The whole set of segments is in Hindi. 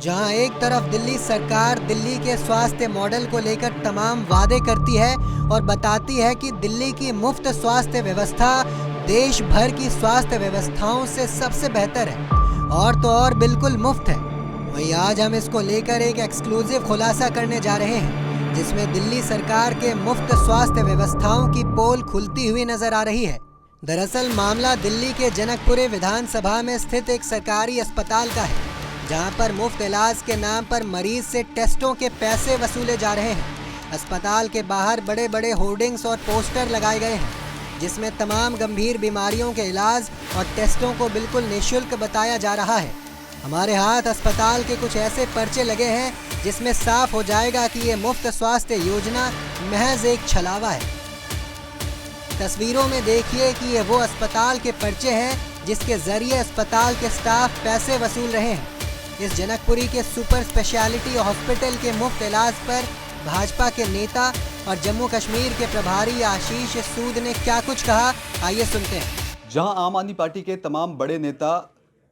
जहां एक तरफ दिल्ली सरकार दिल्ली के स्वास्थ्य मॉडल को लेकर तमाम वादे करती है और बताती है कि दिल्ली की मुफ्त स्वास्थ्य व्यवस्था देश भर की स्वास्थ्य व्यवस्थाओं से सबसे बेहतर है और तो और बिल्कुल मुफ्त है। वहीं आज हम इसको लेकर एक एक्सक्लूसिव खुलासा करने जा रहे हैं जिसमें दिल्ली सरकार के मुफ्त स्वास्थ्य व्यवस्थाओं की पोल खुलती हुई नजर आ रही है। दरअसल मामला दिल्ली के जनकपुरी विधानसभा में स्थित एक सरकारी अस्पताल का है जहां पर मुफ्त इलाज के नाम पर मरीज से टेस्टों के पैसे वसूले जा रहे हैं। अस्पताल के बाहर बड़े बड़े होर्डिंग्स और पोस्टर लगाए गए हैं जिसमें तमाम गंभीर बीमारियों के इलाज और टेस्टों को बिल्कुल निःशुल्क बताया जा रहा है। हमारे हाथ अस्पताल के कुछ ऐसे पर्चे लगे हैं जिसमें साफ हो जाएगा कि ये मुफ्त स्वास्थ्य योजना महज एक छलावा है। तस्वीरों में देखिए कि ये वो अस्पताल के पर्चे हैं जिसके जरिए अस्पताल के स्टाफ पैसे वसूल रहे हैं। इस जनकपुरी के सुपर स्पेशलिटी हॉस्पिटल के मुफ्त इलाज पर भाजपा के नेता और जम्मू कश्मीर के प्रभारी आशीष सूद ने क्या कुछ कहा, आइए सुनते हैं। जहां आम आदमी पार्टी के तमाम बड़े नेता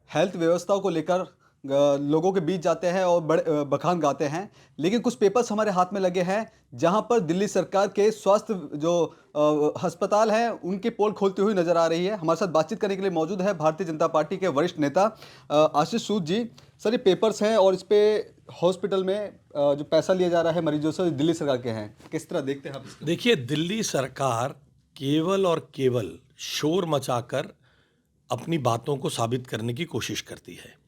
हेल्थ व्यवस्था को लेकर लोगों के बीच जाते हैं और बड़े बखान गाते हैं, लेकिन कुछ पेपर्स हमारे हाथ में लगे हैं जहां पर दिल्ली सरकार के स्वास्थ्य जो अस्पताल हैं उनकी पोल खोलती हुई नजर आ रही है। हमारे साथ बातचीत करने के लिए मौजूद है भारतीय जनता पार्टी के वरिष्ठ नेता आशीष सूद जी। सर, ये पेपर्स हैं और इस पे हॉस्पिटल में जो पैसा लिया जा रहा है मरीजों से दिल्ली सरकार के हैं, किस तरह देखते हैं आप इसको? देखिए, दिल्ली सरकार केवल और केवल शोर मचाकर अपनी बातों को साबित करने की कोशिश करती है।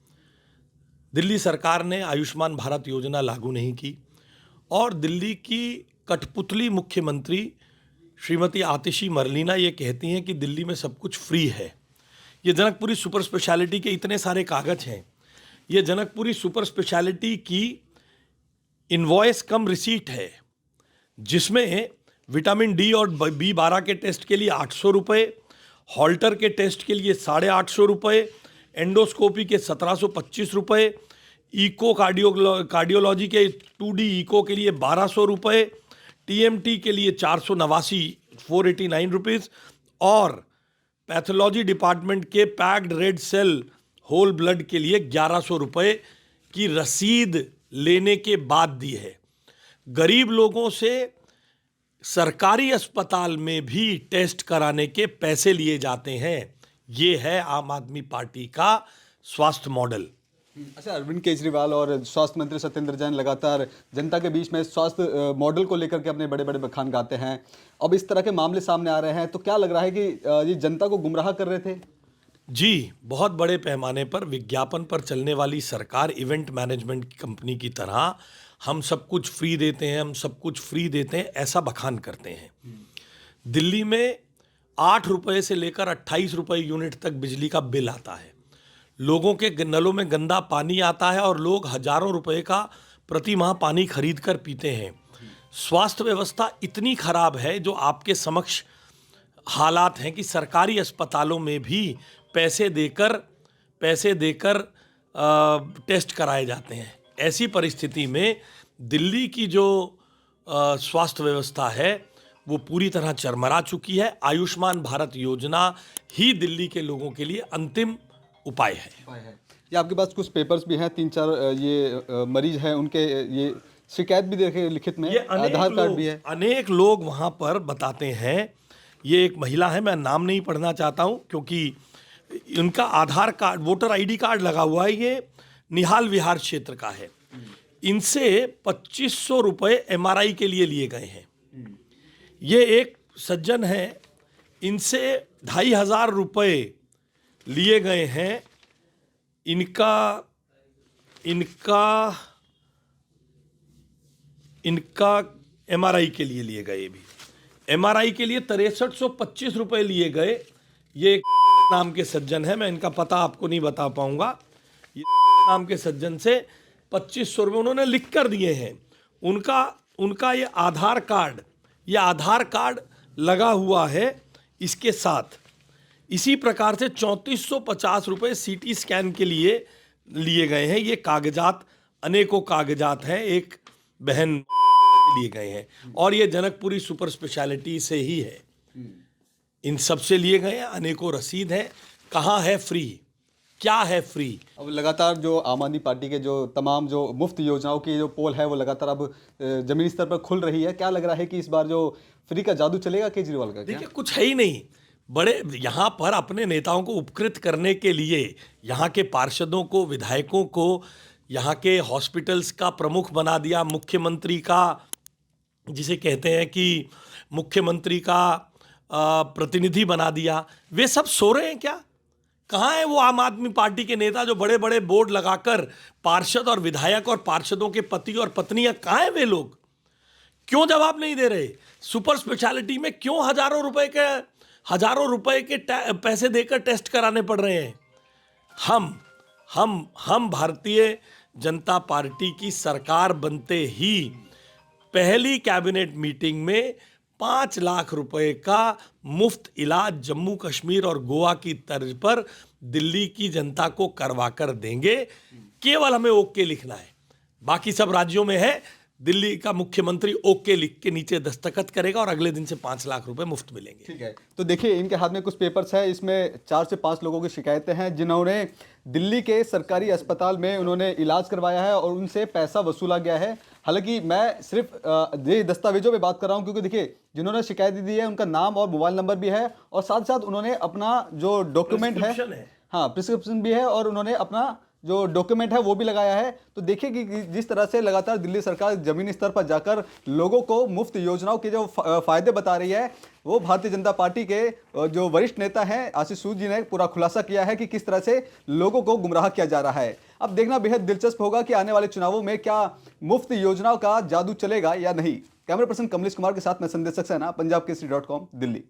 दिल्ली सरकार ने आयुष्मान भारत योजना लागू नहीं की और दिल्ली की कठपुतली मुख्यमंत्री श्रीमती आतिशी मरलीना ये कहती हैं कि दिल्ली में सब कुछ फ्री है। ये जनकपुरी सुपर स्पेशलिटी के इतने सारे कागज हैं। ये जनकपुरी सुपर स्पेशलिटी की इनवॉइस कम रिसीट है जिसमें विटामिन डी और B12 के टेस्ट के लिए 800 रुपये, हॉल्टर के टेस्ट के लिए 850 रुपये, एंडोस्कोपी के 1725 रुपये, इको कार्डियोलॉजी के 2D इको के लिए 1200 रुपये, TMT के लिए 489 रुपीज़ और पैथोलॉजी डिपार्टमेंट के packed red cell whole blood के लिए 1100 रुपये की रसीद लेने के बाद दी है। गरीब लोगों से सरकारी अस्पताल में भी टेस्ट कराने के पैसे लिए जाते हैं। ये है आम आदमी पार्टी का स्वास्थ्य मॉडल। अच्छा, अरविंद केजरीवाल और स्वास्थ्य मंत्री सत्येंद्र जैन लगातार जनता के बीच में स्वास्थ्य मॉडल को लेकर के अपने बड़े बड़े बखान गाते हैं। अब इस तरह के मामले सामने आ रहे हैं तो क्या लग रहा है कि ये जनता को गुमराह कर रहे थे? जी, बहुत बड़े पैमाने पर विज्ञापन पर चलने वाली सरकार इवेंट मैनेजमेंट कंपनी की तरह हम सब कुछ फ्री देते हैं, हम सब कुछ फ्री देते हैं, ऐसा बखान करते हैं। दिल्ली में 8 रुपये से लेकर 28 रुपये यूनिट तक बिजली का बिल आता है। लोगों के नलों में गंदा पानी आता है और लोग हजारों रुपए का प्रति माह पानी खरीद कर पीते हैं। स्वास्थ्य व्यवस्था इतनी खराब है जो आपके समक्ष हालात हैं कि सरकारी अस्पतालों में भी पैसे देकर टेस्ट कराए जाते हैं। ऐसी परिस्थिति में दिल्ली की जो स्वास्थ्य व्यवस्था है वो पूरी तरह चरमरा चुकी है। आयुष्मान भारत योजना ही दिल्ली के लोगों के लिए अंतिम उपाय है। ये आपके पास कुछ पेपर्स भी हैं, 3-4 ये मरीज हैं उनके ये शिकायत भी देखे लिखित में, आधार कार्ड भी है। अनेक लोग वहाँ पर बताते हैं। ये एक महिला है, मैं नाम नहीं पढ़ना चाहता हूँ क्योंकि उनका आधार कार्ड वोटर ID कार्ड लगा हुआ है। ये निहाल विहार क्षेत्र का है। इनसे 2500 रुपये MRI के लिए गए हैं। ये एक सज्जन है, इनसे 2500 रुपये लिए गए हैं। इनका MRI के लिए गए भी। MRI के लिए 6325 रुपये लिए गए। ये एक नाम के सज्जन है, मैं इनका पता आपको नहीं बता पाऊंगा। ये नाम के सज्जन से 2500 रुपये उन्होंने लिख कर दिए हैं। उनका ये आधार कार्ड लगा हुआ है इसके साथ। इसी प्रकार से 3450 रुपये CT स्कैन के लिए गए हैं। ये कागजात अनेकों कागजात हैं, एक बहन लिए गए हैं और ये जनकपुरी सुपर स्पेशलिटी से ही है। इन सब से लिए गए हैं, अनेकों रसीद हैं। कहाँ है फ्री? क्या है फ्री। अब लगातार जो आम आदमी पार्टी के जो तमाम जो मुफ्त योजनाओं की जो पोल है वो लगातार अब जमीनी स्तर पर खुल रही है। क्या लग रहा है कि इस बार जो फ्री का जादू चलेगा केजरीवाल का? क्या देखिए, कुछ है ही नहीं। बड़े यहाँ पर अपने नेताओं को उपकृत करने के लिए यहाँ के पार्षदों को, विधायकों को यहाँ के हॉस्पिटल्स का प्रमुख बना दिया, मुख्यमंत्री का, जिसे कहते हैं कि मुख्यमंत्री का प्रतिनिधि बना दिया। वे सब सो रहे हैं क्या? कहाँ है वो आम आदमी पार्टी के नेता जो बड़े बड़े बोर्ड लगाकर पार्षद और विधायक और पार्षदों के पति और पत्नियां, कहाँ हैं वे लोग? क्यों जवाब नहीं दे रहे? सुपर स्पेशलिटी में क्यों हजारों रुपए के पैसे देकर टेस्ट कराने पड़ रहे हैं? हम भारतीय जनता पार्टी की सरकार बनते ही पहली कैबिनेट मीटिंग में 5 लाख रुपए का मुफ्त इलाज जम्मू कश्मीर और गोवा की तर्ज पर दिल्ली की जनता को करवा कर देंगे। केवल हमें ओके लिखना है। बाकी सब राज्यों में है, दिल्ली का मुख्यमंत्री ओके लिख के नीचे दस्तखत करेगा और अगले दिन से 5 लाख रुपए मुफ्त मिलेंगे। ठीक है, तो देखिए इनके हाथ में कुछ पेपर्स है, इसमें 4 से 5 लोगों की शिकायतें हैं जिन्होंने दिल्ली के सरकारी अस्पताल में उन्होंने इलाज करवाया है और उनसे पैसा वसूला गया है। हालांकि मैं सिर्फ ये दस्तावेजों पे बात कर रहा हूं क्योंकि देखिए जिन्होंने शिकायत दी है उनका नाम और मोबाइल नंबर भी है और साथ साथ उन्होंने अपना जो डॉक्यूमेंट है, हाँ प्रिस्क्रिप्शन भी है और उन्होंने अपना जो डॉक्यूमेंट है वो भी लगाया है। तो देखिए कि जिस तरह से लगातार दिल्ली सरकार जमीनी स्तर पर जाकर लोगों को मुफ्त योजनाओं के जो फायदे बता रही है, वो भारतीय जनता पार्टी के जो वरिष्ठ नेता हैं आशीष सूद जी ने पूरा खुलासा किया है कि किस तरह से लोगों को गुमराह किया जा रहा है। अब देखना बेहद दिलचस्प होगा कि आने वाले चुनावों में क्या मुफ्त योजनाओं का जादू चलेगा या नहीं। कैमरा पर्सन कमलेश कुमार के साथ मैं संदेश सक्सेना, पंजाब केसरी.com, दिल्ली।